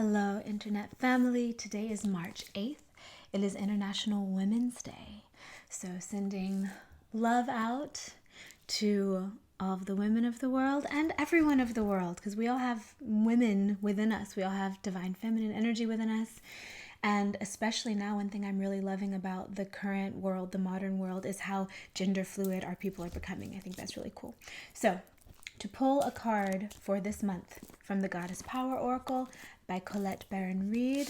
Hello, Internet family. Today is March 8th. It is International Women's Day. So sending love out to all of the women of the world and everyone of the world, because we all have women within us. We all have divine feminine energy within us. And especially now, one thing I'm really loving about the current world, the modern world, is how gender fluid our people are becoming. I think that's really cool. So to pull a card for this month from the Goddess Power Oracle by Collette Baron-Reid,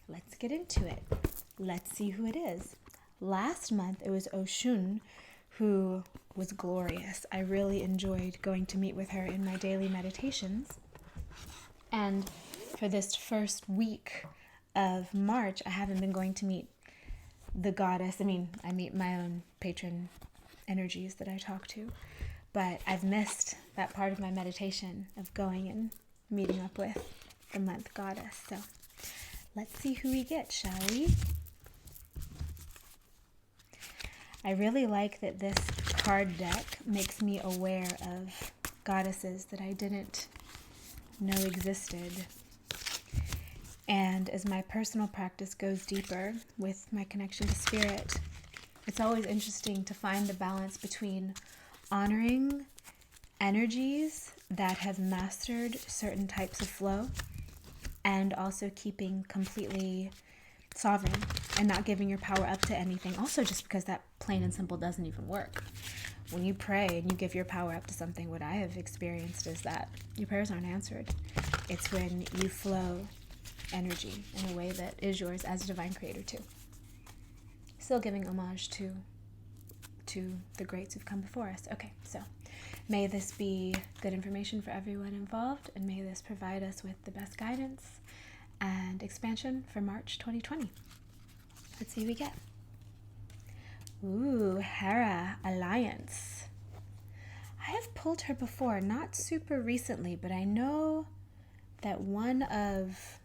let's get into it. Let's see who it is. Last month, it was Oshun, who was glorious. I really enjoyed going to meet with her in my daily meditations. And for this first week of March, I haven't been going to meet the goddess. I meet my own patron energies that I talk to. But I've missed that part of my meditation of going and meeting up with the month goddess. So let's see who we get, shall we? I really like that this card deck makes me aware of goddesses that I didn't know existed. And as my personal practice goes deeper with my connection to spirit, it's always interesting to find the balance between honoring energies that have mastered certain types of flow and also keeping completely sovereign and not giving your power up to anything. Also, just because that plain and simple doesn't even work. When you pray and you give your power up to something, what I have experienced is that your prayers aren't answered. It's when you flow energy in a way that is yours as a divine creator too. Still giving homage to the greats who've come before us. Okay, so may this be good information for everyone involved, and may this provide us with the best guidance and expansion for March 2020. Let's see who we get. Ooh, Hera, Alliance. I have pulled her before, not super recently, but I know that one of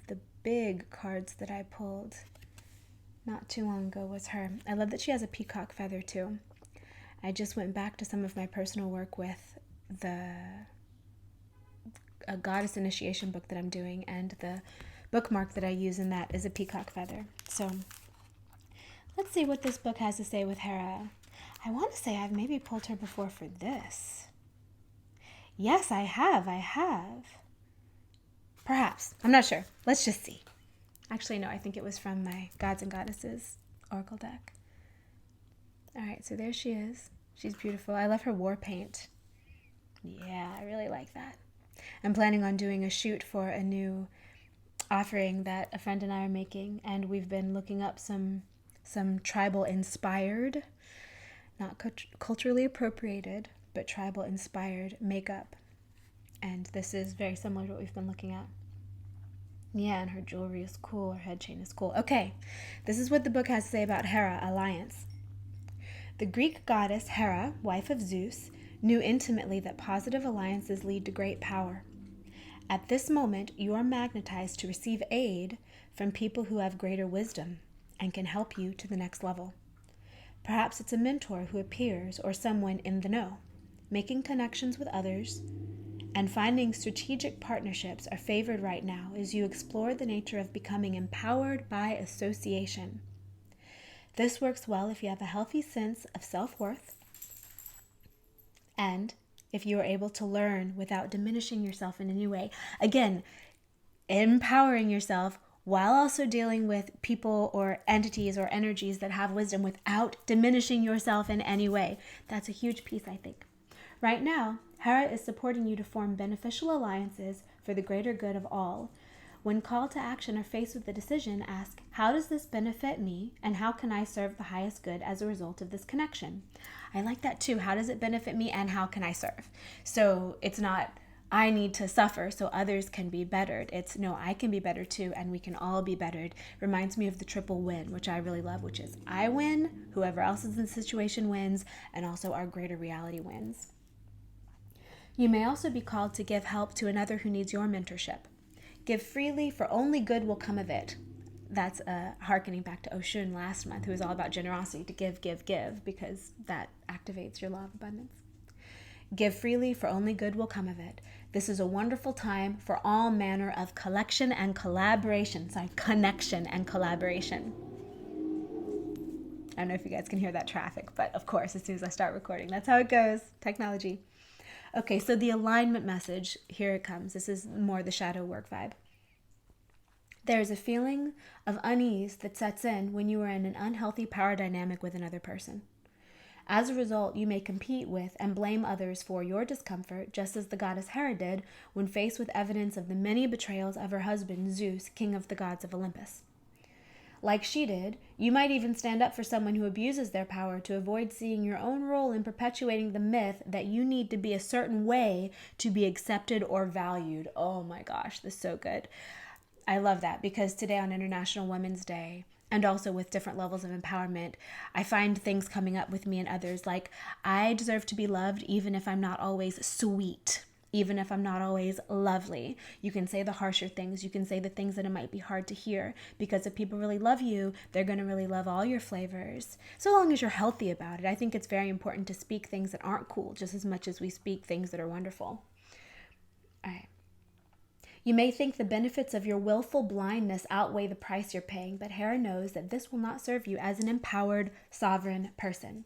the big cards that I pulled not too long ago was her. I love that she has a peacock feather too. I just went back to some of my personal work with a goddess initiation book that I'm doing, and the bookmark that I use in that is a peacock feather. So let's see what this book has to say with Hera. I want to say I've maybe pulled her before for this. Yes, I have. Perhaps. I'm not sure. Let's just see. Actually, no, I think it was from my Gods and Goddesses Oracle deck. All right, so there she is. She's beautiful. I love her war paint. Yeah, I really like that. I'm planning on doing a shoot for a new offering that a friend and I are making, and we've been looking up some tribal-inspired, not culturally appropriated, but tribal-inspired makeup. And this is very similar to what we've been looking at. Yeah, and her jewelry is cool. Her head chain is cool. Okay, this is what the book has to say about Hera, Alliance. The Greek goddess Hera, wife of Zeus, knew intimately that positive alliances lead to great power. At this moment, you are magnetized to receive aid from people who have greater wisdom and can help you to the next level. Perhaps it's a mentor who appears or someone in the know. Making connections with others and finding strategic partnerships are favored right now as you explore the nature of becoming empowered by association. This works well if you have a healthy sense of self-worth and if you are able to learn without diminishing yourself in any way. Again, empowering yourself while also dealing with people or entities or energies that have wisdom without diminishing yourself in any way. That's a huge piece, I think. Right now, Hera is supporting you to form beneficial alliances for the greater good of all. When called to action or faced with a decision, ask, how does this benefit me, and how can I serve the highest good as a result of this connection? I like that too. How does it benefit me, and how can I serve? So it's not, I need to suffer so others can be bettered. It's, no, I can be better too, and we can all be bettered. Reminds me of the triple win, which I really love, which is I win, whoever else is in the situation wins, and also our greater reality wins. You may also be called to give help to another who needs your mentorship. Give freely, for only good will come of it. That's hearkening back to Oshun last month, who was all about generosity, to give, because that activates your law of abundance. Give freely, for only good will come of it. This is a wonderful time for all manner of collection and collaboration. Sorry, connection and collaboration. I don't know if you guys can hear that traffic, but of course, as soon as I start recording, that's how it goes. Technology. Okay, so the alignment message, here it comes. This is more the shadow work vibe. There's a feeling of unease that sets in when you are in an unhealthy power dynamic with another person. As a result, you may compete with and blame others for your discomfort, just as the goddess Hera did when faced with evidence of the many betrayals of her husband, Zeus, king of the gods of Olympus. Like she did, you might even stand up for someone who abuses their power to avoid seeing your own role in perpetuating the myth that you need to be a certain way to be accepted or valued. Oh my gosh, this is so good. I love that, because today on International Women's Day, and also with different levels of empowerment, I find things coming up with me and others like, I deserve to be loved even if I'm not always sweet, even if I'm not always lovely. You can say the harsher things. You can say the things that it might be hard to hear, because if people really love you, they're going to really love all your flavors. So long as you're healthy about it. I think it's very important to speak things that aren't cool just as much as we speak things that are wonderful. All right. You may think the benefits of your willful blindness outweigh the price you're paying, but Hera knows that this will not serve you as an empowered, sovereign person.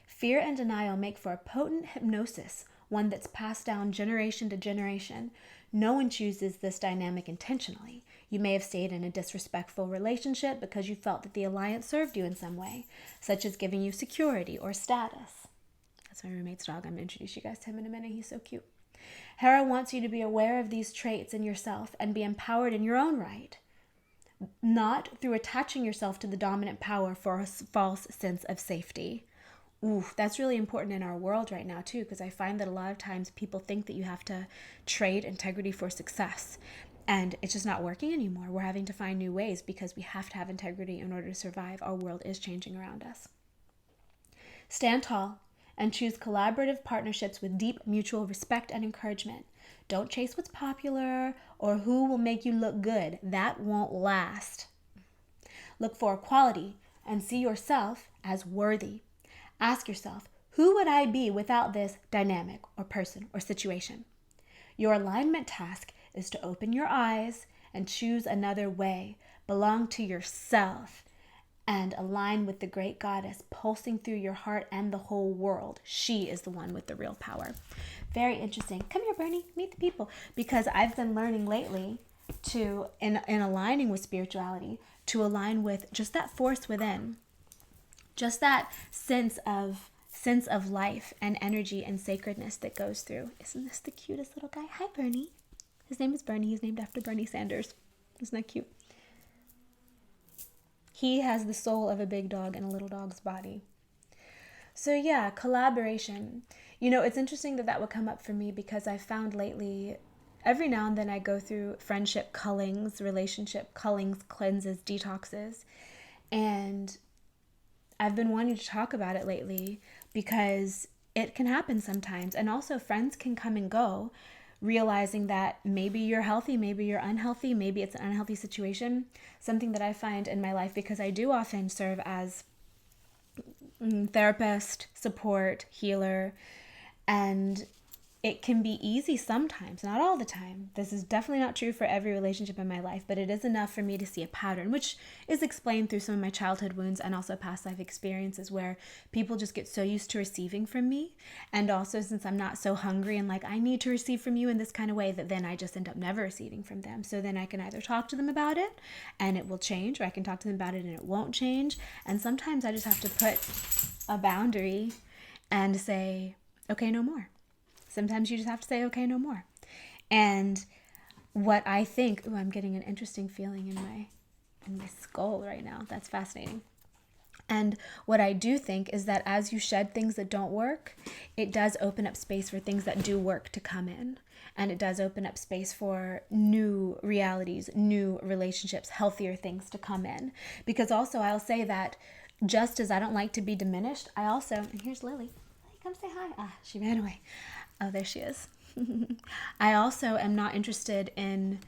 Fear and denial make for a potent hypnosis, one that's passed down generation to generation. No one chooses this dynamic intentionally. You may have stayed in a disrespectful relationship because you felt that the alliance served you in some way, such as giving you security or status. That's my roommate's dog. I'm going to introduce you guys to him in a minute. He's so cute. Hera wants you to be aware of these traits in yourself and be empowered in your own right, not through attaching yourself to the dominant power for a false sense of safety. Ooh, that's really important in our world right now too, because I find that a lot of times people think that you have to trade integrity for success, and it's just not working anymore. We're having to find new ways because we have to have integrity in order to survive. Our world is changing around us. Stand tall and choose collaborative partnerships with deep mutual respect and encouragement. Don't chase what's popular or who will make you look good. That won't last. Look for equality and see yourself as worthy. Ask yourself, who would I be without this dynamic or person or situation? Your alignment task is to open your eyes and choose another way. Belong to yourself and align with the great goddess pulsing through your heart and the whole world. She is the one with the real power. Very interesting. Come here, Bernie. Meet the people. Because I've been learning lately to, in aligning with spirituality, to align with just that force within. Just that sense of life and energy and sacredness that goes through. Isn't this the cutest little guy? Hi, Bernie. His name is Bernie. He's named after Bernie Sanders. Isn't that cute? He has the soul of a big dog in a little dog's body. So yeah, collaboration. You know, it's interesting that would come up for me, because I found lately, every now and then I go through friendship cullings, relationship cullings, cleanses, detoxes. And I've been wanting to talk about it lately because it can happen sometimes. And also friends can come and go, realizing that maybe you're healthy, maybe you're unhealthy, maybe it's an unhealthy situation. Something that I find in my life, because I do often serve as therapist, support, healer, and it can be easy sometimes, not all the time. This is definitely not true for every relationship in my life, but it is enough for me to see a pattern, which is explained through some of my childhood wounds and also past life experiences, where people just get so used to receiving from me. And also, since I'm not so hungry and like, I need to receive from you in this kind of way, that then I just end up never receiving from them. So then I can either talk to them about it and it will change, or I can talk to them about it and it won't change. And sometimes I just have to put a boundary and say, okay, no more. Sometimes you just have to say, okay, no more. And what I think, I'm getting an interesting feeling in my skull right now. That's fascinating. And what I do think is that as you shed things that don't work, it does open up space for things that do work to come in. And it does open up space for new realities, new relationships, healthier things to come in. Because also I'll say that just as I don't like to be diminished, I also, and here's Lily. Lily, come say hi. Ah, she ran away. Oh, there she is. I also am not interested in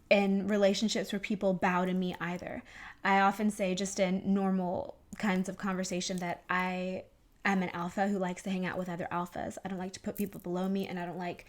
relationships where people bow to me either. I often say, just in normal kinds of conversation, that I am an alpha who likes to hang out with other alphas. I don't like to put people below me, and I don't like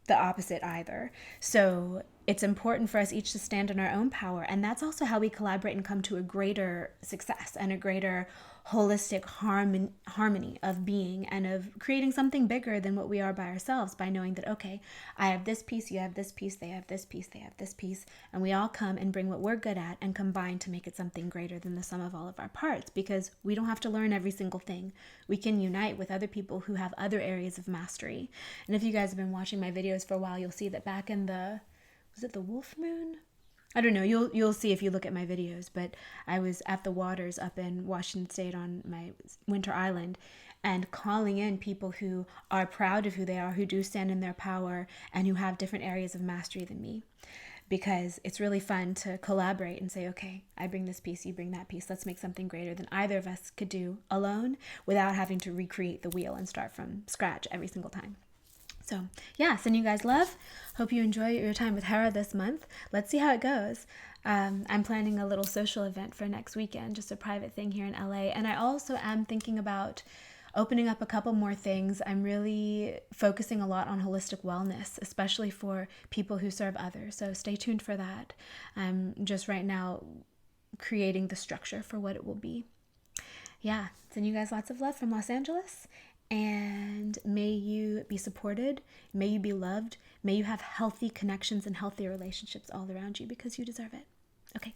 the opposite either. So it's important for us each to stand in our own power. And that's also how we collaborate and come to a greater success and a greater holistic harmony of being and of creating something bigger than what we are by ourselves, by knowing that, okay, I have this piece, you have this piece, they have this piece, they have this piece, and we all come and bring what we're good at and combine to make it something greater than the sum of all of our parts, because we don't have to learn every single thing. We can unite with other people who have other areas of mastery. And if you guys have been watching my videos for a while, you'll see that back in was it the wolf moon? I don't know, you'll see if you look at my videos, but I was at the waters up in Washington State on my winter island and calling in people who are proud of who they are, who do stand in their power, and who have different areas of mastery than me. Because it's really fun to collaborate and say, okay, I bring this piece, you bring that piece. Let's make something greater than either of us could do alone without having to recreate the wheel and start from scratch every single time. So yeah, sending you guys love. Hope you enjoy your time with Hera this month. Let's see how it goes. I'm planning a little social event for next weekend, just a private thing here in LA. And I also am thinking about opening up a couple more things. I'm really focusing a lot on holistic wellness, especially for people who serve others. So stay tuned for that. I'm just right now creating the structure for what it will be. Yeah, send you guys lots of love from Los Angeles. And may you be supported, may you be loved, may you have healthy connections and healthy relationships all around you, because you deserve it. Okay.